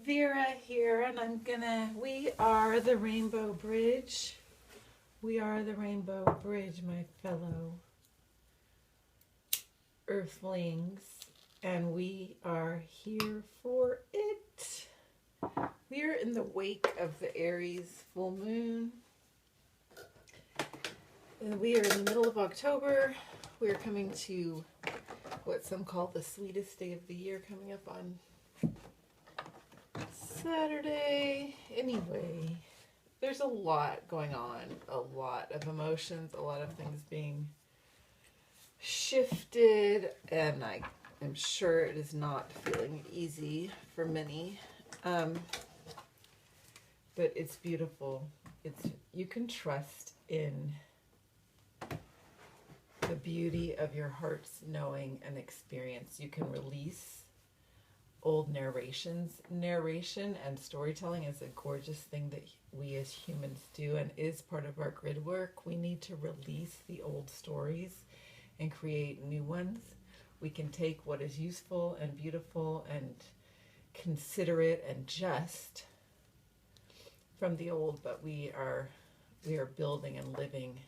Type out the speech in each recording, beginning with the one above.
Vera here, and we are the Rainbow Bridge. We are the Rainbow Bridge, my fellow Earthlings, and we are here for it. We are in the wake of the Aries full moon. And we are in the middle of October. We are coming to what some call the sweetest day of the year, coming up on Saturday. Anyway, there's a lot going on, a lot of emotions, a lot of things being shifted, and I am sure it is not feeling easy for many. But it's beautiful. You can trust in the beauty of your heart's knowing and experience. You can release old narrations. Narration and storytelling is a gorgeous thing that we as humans do and is part of our grid work. We need to release the old stories and create new ones. We can take what is useful and beautiful and considerate and just from the old, but we are building and living,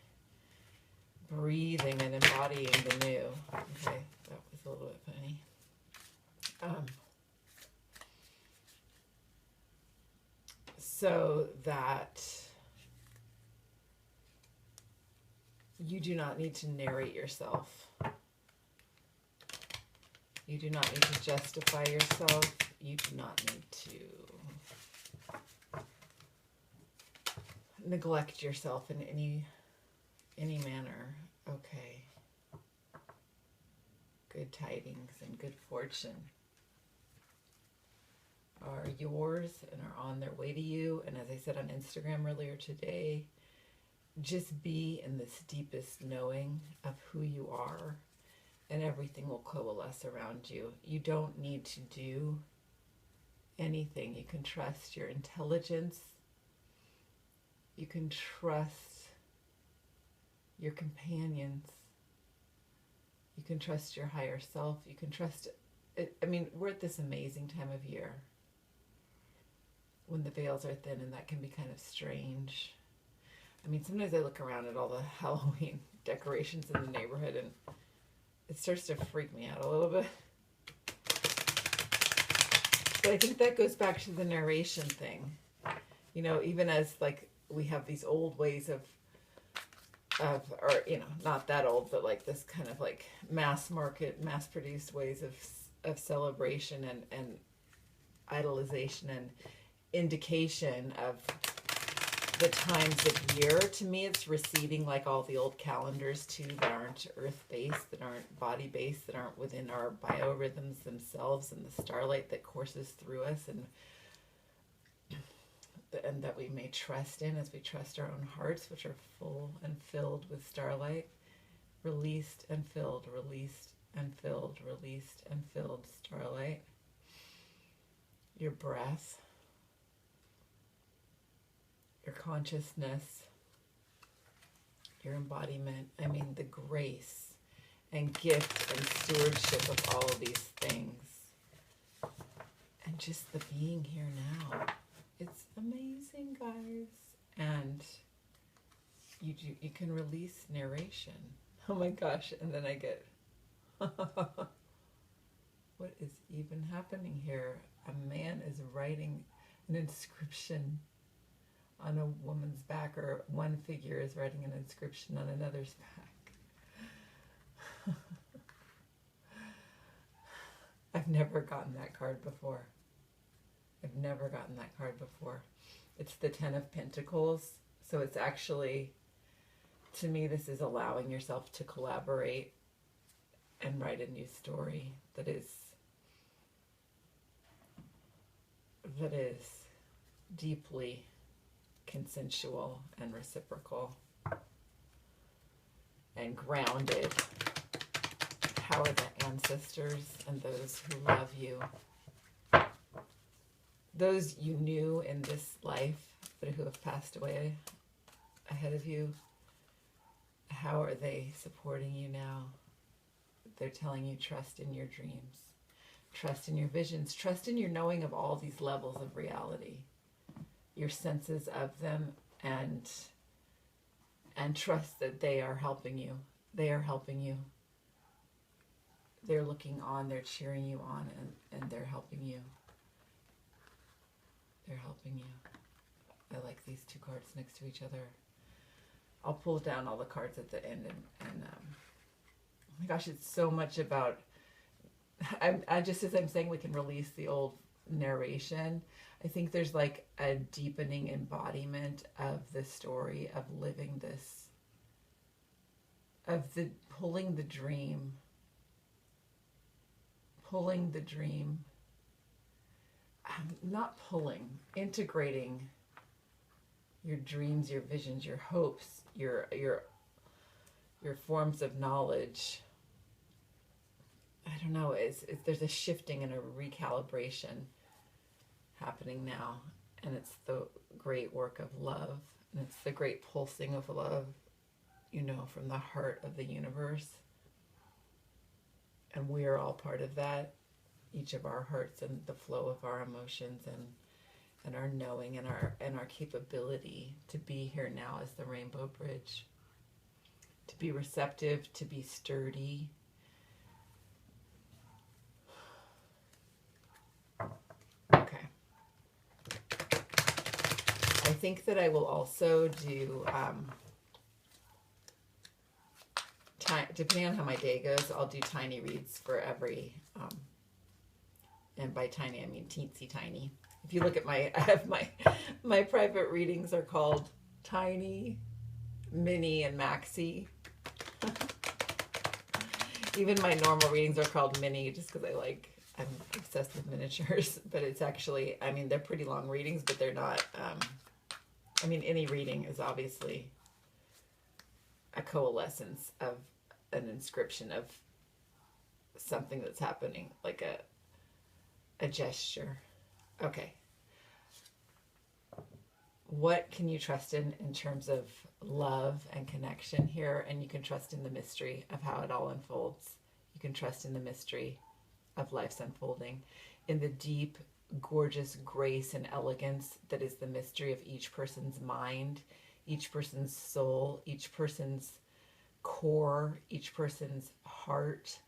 breathing and embodying the new. Okay, that was a little bit funny. So that you do not need to narrate yourself. You do not need to justify yourself. You do not need to neglect yourself in any manner. Okay. Good tidings and good fortune are yours and are on their way to you. And as I said on Instagram earlier today, just be in this deepest knowing of who you are, and everything will coalesce around you. You don't need to do anything. You can trust your intelligence. You can trust your companions. You can trust your higher self. You can trust it. I mean, we're at this amazing time of year when the veils are thin, and that can be kind of strange. I mean, sometimes I look around at all the Halloween decorations in the neighborhood and it starts to freak me out a little bit. But I think that goes back to the narration thing. You know, even as like we have these old ways of or, you know, not that old, but like this kind of like mass market, mass produced ways of celebration and idolization and indication of the times of year. To me, it's receding, like all the old calendars too, that aren't earth-based, that aren't body-based, that aren't within our biorhythms themselves, and the starlight that courses through us, and that we may trust in as we trust our own hearts, which are full and filled with starlight. Released and filled, released and filled, released and filled starlight. Your breath, your consciousness, your embodiment. I mean, the grace and gift and stewardship of all of these things. And just the being here now. It's amazing, guys. And you can release narration. Oh my gosh. And then I get, what is even happening here? A man is writing an inscription on a woman's back, or one figure is writing an inscription on another's back. I've never gotten that card before. I've never gotten that card before. It's the 10 of Pentacles. So it's actually, to me, this is allowing yourself to collaborate and write a new story that is deeply consensual and reciprocal and grounded. How are the ancestors and those who love you, those you knew in this life but who have passed away ahead of you, how are they supporting you now? They're telling you trust in your dreams. Trust in your visions. Trust in your knowing of all these levels of reality, your senses of them, and trust that they are helping you. They are helping you. They're looking on, they're cheering you on, and they're helping you. They're helping you. I like these two cards next to each other. I'll pull down all the cards at the end, and oh my gosh, it's so much about, I just, as I'm saying, we can release the old narration. I think there's like a deepening embodiment of the story of living this, of the pulling the dream, not pulling, integrating your dreams, your visions, your hopes, your forms of knowledge. I don't know, there's a shifting and a recalibration happening now, and it's the great work of love, and it's the great pulsing of love, you know, from the heart of the universe. And we are all part of that, each of our hearts, and the flow of our emotions, and our knowing, and our capability to be here now as the rainbow bridge, to be receptive, to be sturdy. Okay. I think that I will also do, depending on how my day goes, I'll do tiny reads for every, and by tiny I mean teensy tiny. If you look at I have my private readings are called Tiny, Mini, and Maxi. Even my normal readings are called Mini, just because I'm obsessed with miniatures. But it's actually, I mean, they're pretty long readings, but they're not, I mean, any reading is obviously a coalescence of an inscription of something that's happening, like a gesture. Okay. What can you trust in terms of love and connection here? And you can trust in the mystery of how it all unfolds. You can trust in the mystery of life's unfolding, in the deep, gorgeous grace and elegance that is the mystery of each person's mind, each person's soul, each person's core, each person's heart,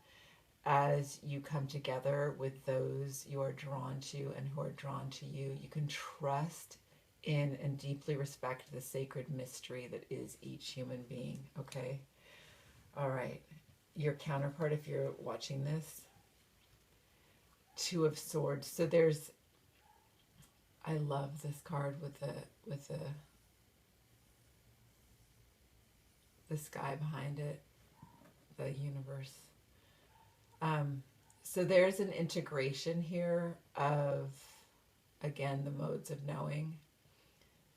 as you come together with those you are drawn to and who are drawn to you. You can trust in and deeply respect the sacred mystery that is each human being, okay? All right. Your counterpart, if you're watching this, Two of Swords. So there's, I love this card with the sky behind it, the universe. So there's an integration here of, again, the modes of knowing,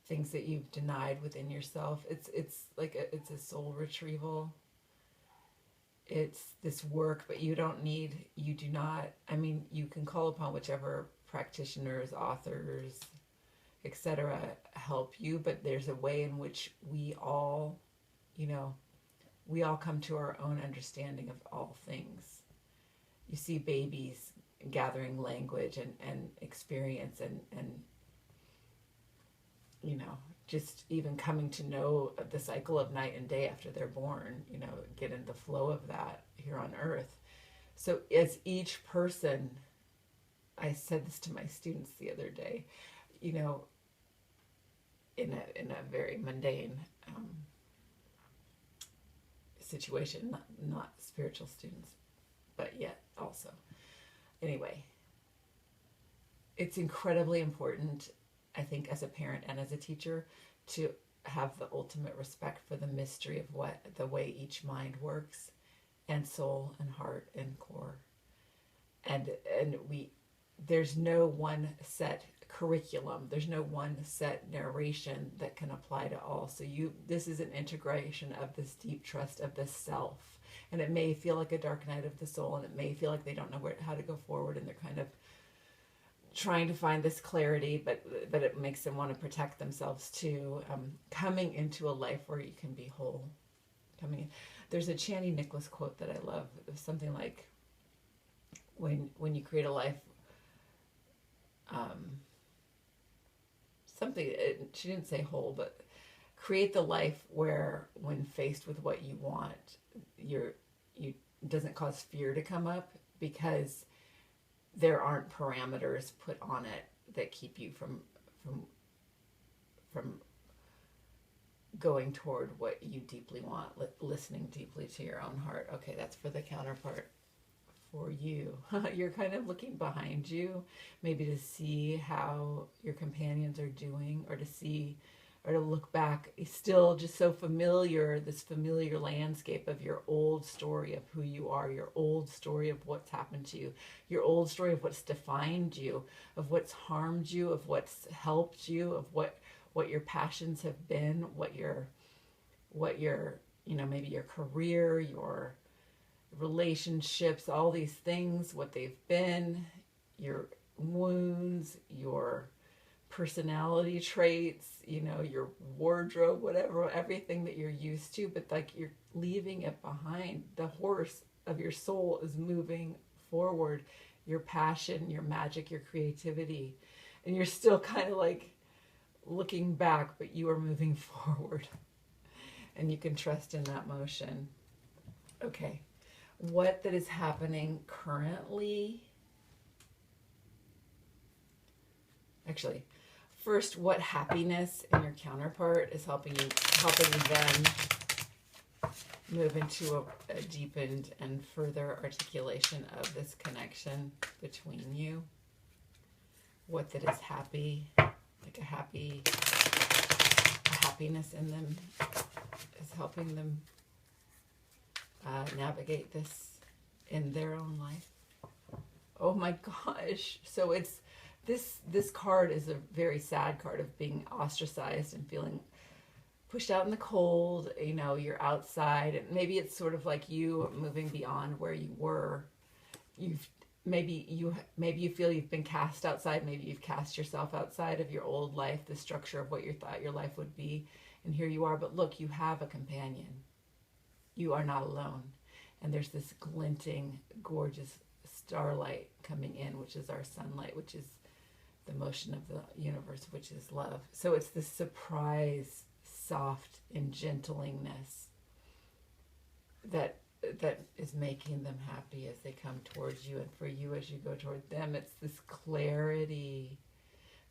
things that you've denied within yourself. It's like it's a soul retrieval. It's this work, but you do not, I mean, you can call upon whichever practitioners, authors, etc. help you, but there's a way in which we all, we all come to our own understanding of all things. You see babies gathering language and experience and just even coming to know the cycle of night and day after they're born, get in the flow of that here on earth. So as each person, I said this to my students the other day, in a very mundane situation, not spiritual students, but yet also. Anyway, it's incredibly important, I think, as a parent and as a teacher, to have the ultimate respect for the mystery of the way each mind works, and soul and heart and core. And there's no one set curriculum, there's no one set narration that can apply to all. So this is an integration of this deep trust of the self. And it may feel like a dark night of the soul, and it may feel like they don't know how to go forward, and they're kind of trying to find this clarity, but it makes them want to protect themselves too. Coming into a life where you can be whole. There's a Chani Nicholas quote that I love. It was something like, when you create a life, she didn't say whole, but create the life where when faced with what you want, you doesn't cause fear to come up, because there aren't parameters put on it that keep you from going toward what you deeply want, listening deeply to your own heart. Okay, that's for the counterpart. For you, you're kind of looking behind you, maybe to see how your companions are doing, or to see, or to look back, still just so familiar, this familiar landscape of your old story of who you are, your old story of what's happened to you, your old story of what's defined you, of what's harmed you, of what's helped you, of what your passions have been, what your maybe your career, your relationships, all these things, what they've been, your wounds, your personality traits, your wardrobe, whatever, everything that you're used to, but like you're leaving it behind. The horse of your soul is moving forward, your passion, your magic, your creativity, and you're still kind of like looking back, but you are moving forward, and you can trust in that motion. Okay. What that is happening currently. Actually, first, what happiness in your counterpart is helping them move into a deepened and further articulation of this connection between you. What that is happy, like a happiness in them, is helping them navigate this in their own life. Oh my gosh. So it's this card is a very sad card of being ostracized and feeling pushed out in the cold. You're outside, and maybe it's sort of like you moving beyond where you were. Maybe you feel you've been cast outside. Maybe you've cast yourself outside of your old life, the structure of what you thought your life would be, and here you are. But look, you have a companion. You are not alone. And there's this glinting, gorgeous starlight coming in, which is our sunlight, which is the motion of the universe, which is love. So it's this surprise, soft engentlingness that is making them happy as they come towards you. And for you, as you go toward them, it's this clarity.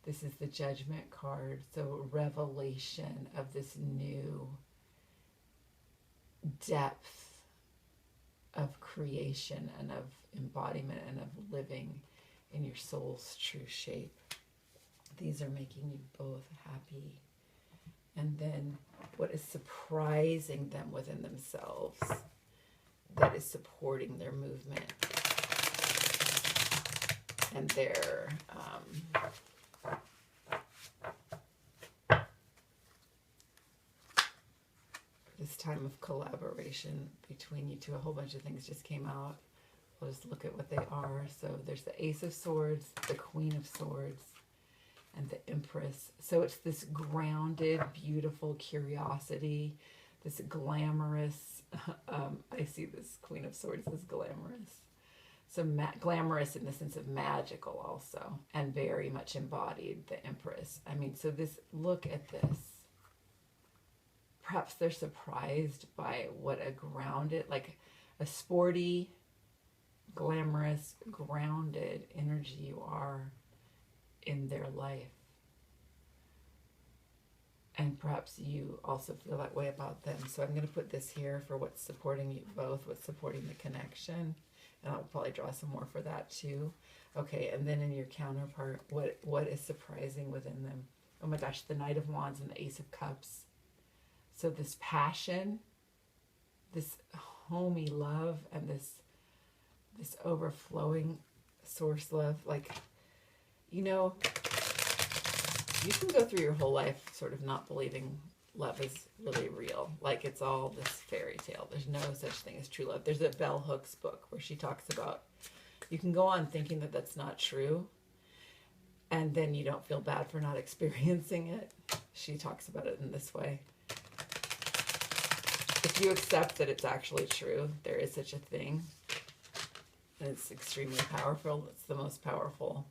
This is the Judgment card. So revelation of this new depth of creation and of embodiment and of living in your soul's true shape. These are making you both happy. And then what is surprising them within themselves that is supporting their movement and their this time of collaboration between you two. A whole bunch of things just came out. We'll just look at what they are. So there's the Ace of Swords, the Queen of Swords, and the Empress. So it's this grounded, beautiful curiosity, this glamorous, I see this Queen of Swords as glamorous. So glamorous in the sense of magical also, and very much embodied, the Empress. So look at this. Perhaps they're surprised by what a grounded, like a sporty, glamorous, grounded energy you are in their life. And perhaps you also feel that way about them. So I'm going to put this here for what's supporting you both, what's supporting the connection. And I'll probably draw some more for that too. Okay, and then in your counterpart, what is surprising within them? Oh my gosh, the Knight of Wands and the Ace of Cups. So this passion, this homey love, and this overflowing source love. Like, you can go through your whole life sort of not believing love is really real. Like it's all this fairy tale. There's no such thing as true love. There's a Bell Hooks book where she talks about, you can go on thinking that that's not true, and then you don't feel bad for not experiencing it. She talks about it in this way. If you accept that it's actually true, there is such a thing, And it's extremely powerful. It's the most powerful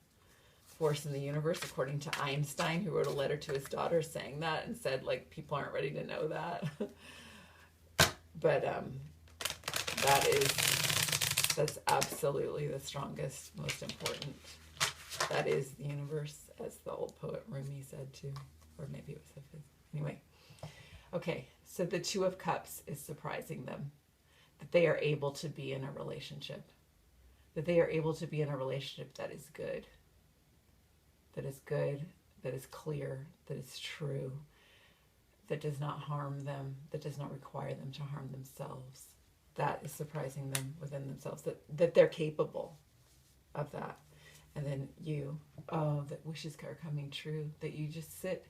force in the universe, according to Einstein, who wrote a letter to his daughter saying that and said, like, people aren't ready to know that. But that's absolutely the strongest, most important. That is the universe, as the old poet Rumi said too, or maybe it was his. Anyway, okay, so the Two of Cups is surprising them, that they are able to be in a relationship, that they are able to be in a relationship that is good, that is good, that is clear, that is true, that does not harm them, that does not require them to harm themselves. That is surprising them within themselves, that they're capable of that. And then you, oh, that wishes are coming true, that you just sit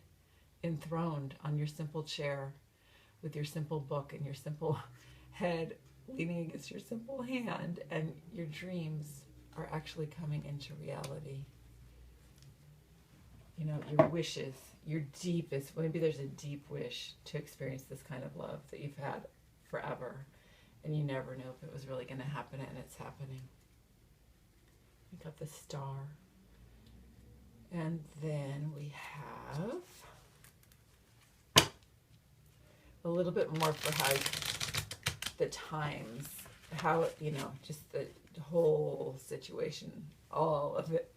enthroned on your simple chair with your simple book and your simple head leaning against your simple hand, and your dreams are actually coming into reality. You know, your wishes, your deepest, maybe there's a deep wish to experience this kind of love that you've had forever, and you never know if it was really going to happen, and it's happening. We got the Star. And then we have a little bit more for how the times, how, you know, just the whole situation, all of it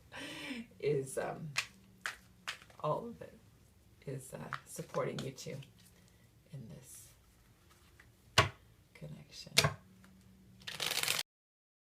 is supporting you too in this connection.